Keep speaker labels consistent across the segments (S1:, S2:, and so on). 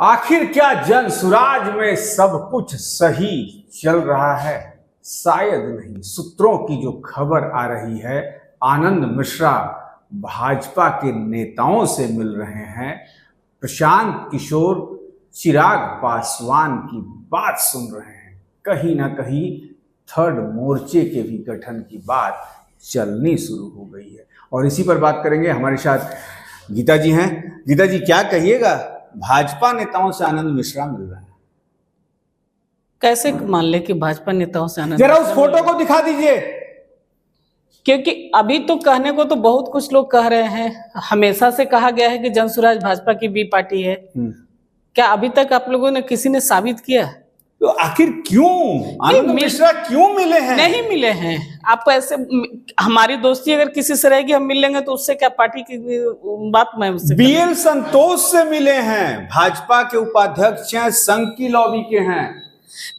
S1: आखिर क्या जनसुराज में सब कुछ सही चल रहा है? शायद नहीं। सूत्रों की जो खबर आ रही है, आनंद मिश्रा भाजपा के नेताओं से मिल रहे हैं, प्रशांत किशोर चिराग पासवान की बात सुन रहे हैं। कहीं ना कहीं थर्ड मोर्चे के भी गठन की बात चलनी शुरू हो गई है और इसी पर बात करेंगे। हमारे साथ गीता जी हैं। गीता जी, क्या कहिएगा? भाजपा नेताओं से आनंद मिश्रा मिल रहा है।
S2: कैसे मान ले कि भाजपा नेताओं से आनंद?
S1: जरा उस फोटो को दिखा दीजिए।
S2: क्योंकि अभी तो कहने को तो बहुत कुछ लोग कह रहे हैं। हमेशा से कहा गया है कि जनसुराज भाजपा की बी पार्टी है। क्या अभी तक आप लोगों ने किसी ने साबित किया?
S1: तो आखिर क्यों आनंद मिश्रा क्यों मिले हैं?
S2: नहीं मिले हैं। आप ऐसे, हमारी दोस्ती अगर किसी से रहेगी हम मिल लेंगे तो उससे क्या पार्टी की बात? मैं उससे
S1: बीएल संतोष से मिले हैं, भाजपा के उपाध्यक्ष हैं, संघ की लॉबी के हैं।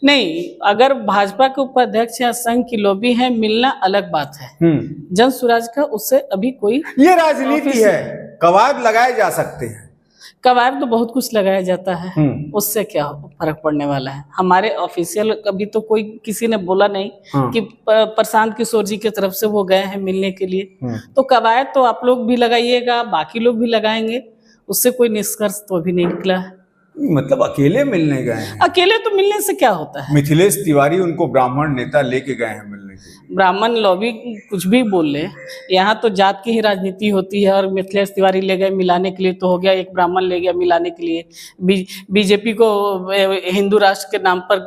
S2: नहीं, अगर भाजपा के उपाध्यक्ष या संघ की लॉबी है, मिलना अलग बात है। जनसुराज का उससे अभी कोई,
S1: ये राजनीति है, कवायद लगाए जा सकते हैं।
S2: कवायद तो बहुत कुछ लगाया जाता है, उससे क्या फर्क पड़ने वाला है? हमारे ऑफिशियल अभी तो कोई किसी ने बोला नहीं कि प्रशांत किशोर जी की तरफ से वो गए हैं मिलने के लिए। तो कवायद तो आप लोग भी लगाइएगा, बाकी लोग भी लगाएंगे, उससे कोई निष्कर्ष तो अभी नहीं निकला है।
S1: मतलब अकेले मिलने गए हैं?
S2: अकेले तो मिलने से क्या होता है?
S1: मिथिलेश तिवारी उनको ब्राह्मण नेता लेके गए हैं मिलने के लिए।
S2: ब्राह्मण लॉबी कुछ भी बोल ले, यहाँ तो जात की ही राजनीति होती है। और मिथिलेश तिवारी ले गए मिलाने के लिए तो हो गया, एक ब्राह्मण ले गया मिलाने के लिए। बीजेपी को हिंदू राष्ट्र के नाम पर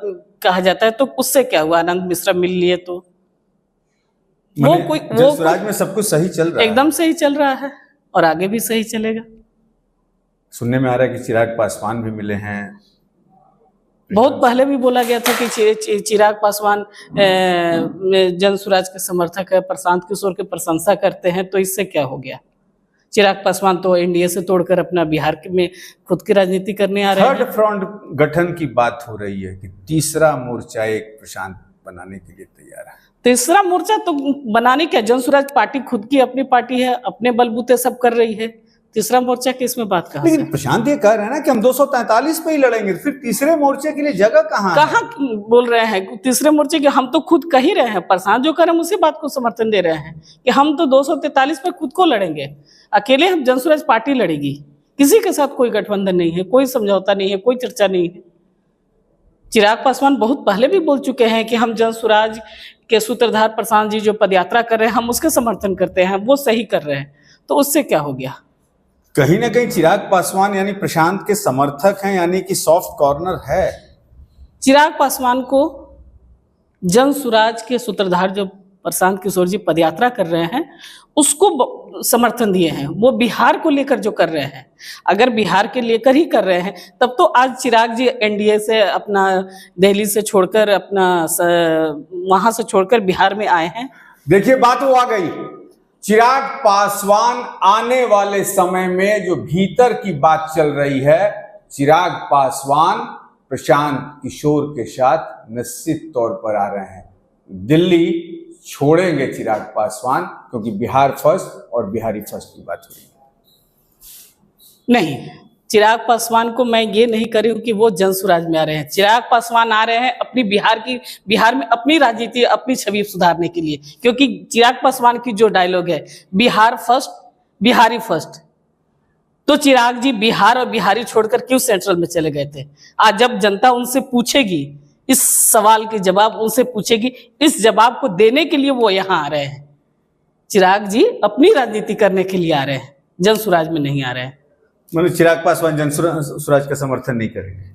S2: कहा जाता है, तो उससे क्या हुआ? आनंद मिश्रा मिल लिए तो वो
S1: स्वराज में सब कुछ सही चल रहा है?
S2: एकदम सही चल रहा है और आगे भी सही चलेगा।
S1: सुनने में आ रहा है कि चिराग पासवान भी मिले हैं।
S2: बहुत पहले भी बोला गया था कि चिराग पासवान जनसुराज के समर्थक है, प्रशांत किशोर की प्रशंसा करते हैं, तो इससे क्या हो गया? चिराग पासवान तो एनडीए से तोड़कर अपना बिहार में खुद की राजनीति करने आ रहे हैं।
S1: थर्ड फ्रंट गठन की बात हो रही है कि तीसरा मोर्चा एक प्रशांत बनाने के लिए तैयार है। तीसरा
S2: मोर्चा तो बनाने क्या, जनसुराज पार्टी खुद की अपनी पार्टी है, अपने बलबूते सब कर रही है। तीसरा मोर्चा की इसमें बात कहाँ?
S1: लेकिन प्रशांत ये कह रहे हैं ना कि हम 243 पे ही लड़ेंगे, फिर तीसरे मोर्चे के लिए जगह कहाँ
S2: बोल रहे हैं तीसरे मोर्चे की? हम तो खुद कह ही रहे हैं, प्रशांत जो कर रहे हैं उसी बात को समर्थन दे रहे हैं कि हम तो 243 पे खुद को लड़ेंगे। अकेले हम जनसुराज पार्टी लड़ेगी, किसी के साथ कोई गठबंधन नहीं है, कोई समझौता नहीं है, कोई चर्चा नहीं है। चिराग पासवान बहुत पहले भी बोल चुके हैं कि हम जनसुराज के सूत्रधार प्रशांत जी जो पदयात्रा कर रहे हैं हम उसके समर्थन करते हैं, वो सही कर रहे हैं। तो उससे क्या हो गया?
S1: कहीं ना कहीं चिराग पासवान यानी प्रशांत के समर्थक हैं, यानी कि सॉफ्ट कॉर्नर है।
S2: चिराग पासवान को जनसुराज के सूत्रधार जो प्रशांत किशोर जी पदयात्रा कर रहे हैं उसको समर्थन दिए हैं। वो बिहार को लेकर जो कर रहे हैं, अगर बिहार के लेकर ही कर रहे हैं तब तो आज चिराग जी एनडीए से अपना दिल्ली से छोड़कर अपना वहां से छोड़कर बिहार में आए हैं।
S1: देखिए बात वो आ गई, चिराग पासवान आने वाले समय में जो भीतर की बात चल रही है, चिराग पासवान प्रशांत किशोर के साथ निश्चित तौर पर आ रहे हैं। दिल्ली छोड़ेंगे चिराग पासवान, क्योंकि बिहार फर्स्ट और बिहारी फर्स्ट की बात हो रही है।
S2: नहीं, चिराग पासवान को मैं ये नहीं कर रही हूँ कि वो जनसुराज में आ रहे हैं। चिराग पासवान आ रहे हैं अपनी बिहार में अपनी राजनीति, अपनी छवि सुधारने के लिए। क्योंकि चिराग पासवान की जो डायलॉग है बिहार फर्स्ट बिहारी फर्स्ट, तो चिराग जी बिहार और बिहारी छोड़कर क्यों सेंट्रल में चले गए थे? आज जब जनता उनसे पूछेगी, इस सवाल के जवाब उनसे पूछेगी, इस जवाब को देने के लिए वो यहाँ आ रहे हैं। चिराग जी अपनी राजनीति करने के लिए आ रहे हैं, जनसुराज में नहीं आ रहे हैं।
S1: मतलब चिराग पासवान जनसुराज का समर्थन नहीं करेंगे?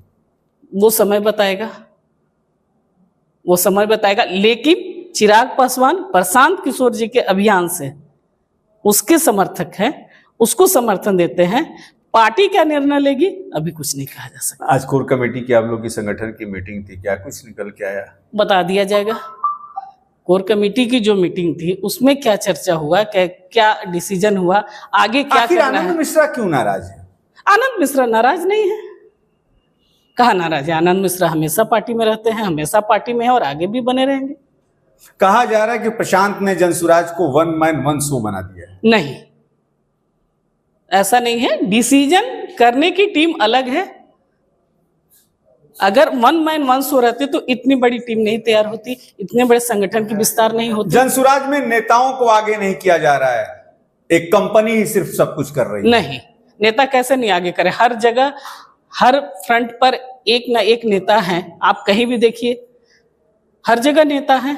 S2: वो समय बताएगा, वो समय बताएगा। लेकिन चिराग पासवान प्रशांत किशोर जी के अभियान से उसके समर्थक हैं, उसको समर्थन देते हैं। पार्टी क्या निर्णय लेगी अभी कुछ नहीं कहा जा सकता।
S1: आज कोर कमेटी की आप लोग की संगठन की मीटिंग थी, क्या कुछ निकल के आया?
S2: बता दिया जाएगा। कोर कमेटी की जो मीटिंग थी उसमें क्या चर्चा हुआ, क्या डिसीजन हुआ, आगे क्या करना है।
S1: आनंद मिश्रा क्यों नाराज है?
S2: आनंद मिश्रा नाराज नहीं है। कहाँ नाराज है? आनंद मिश्रा हमेशा पार्टी में रहते हैं, हमेशा पार्टी में है और आगे भी बने रहेंगे।
S1: कहा जा रहा है कि प्रशांत ने जनसुराज को वन मैन वन शो बना दिया है।
S2: नहीं, ऐसा नहीं है। डिसीजन करने की टीम अलग है, अगर वन मैन वन शो रहते तो इतनी बड़ी टीम नहीं तैयार होती, इतने बड़े संगठन की विस्तार नहीं होती।
S1: जनसुराज में नेताओं को आगे नहीं किया जा रहा है, एक कंपनी ही सिर्फ सब कुछ कर रही है।
S2: नहीं, नेता कैसे नहीं आगे करे? हर जगह हर फ्रंट पर एक ना एक नेता है। आप कहीं भी देखिए, हर जगह नेता है।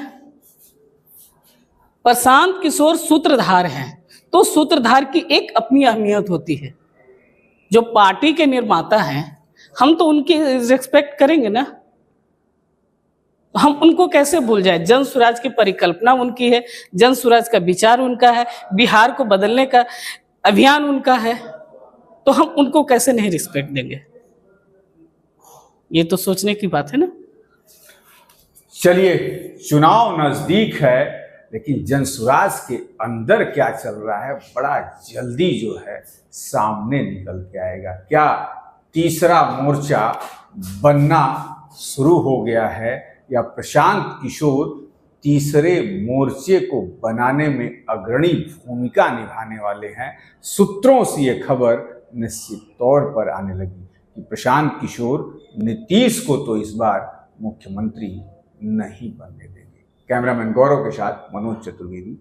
S2: प्रशांत किशोर सूत्रधार हैं, तो सूत्रधार की एक अपनी अहमियत होती है। जो पार्टी के निर्माता हैं, हम तो उनकी रिस्पेक्ट करेंगे ना, हम उनको कैसे भूल जाए? जन स्वराज की परिकल्पना उनकी है, जन स्वराज का विचार उनका है, बिहार को बदलने का अभियान उनका है, तो हम उनको कैसे नहीं रिस्पेक्ट देंगे? ये तो सोचने की बात है ना।
S1: चलिए, चुनाव नजदीक है, लेकिन जनसुराज के अंदर क्या चल रहा है बड़ा जल्दी जो है सामने निकल के आएगा। क्या तीसरा मोर्चा बनना शुरू हो गया है, या प्रशांत किशोर तीसरे मोर्चे को बनाने में अग्रणी भूमिका निभाने वाले हैं? सूत्रों से ये खबर निश्चित तौर पर आने लगी कि प्रशांत किशोर नीतीश को तो इस बार मुख्यमंत्री नहीं बनने देंगे। कैमरामैन गौरव के साथ मनोज चतुर्वेदी।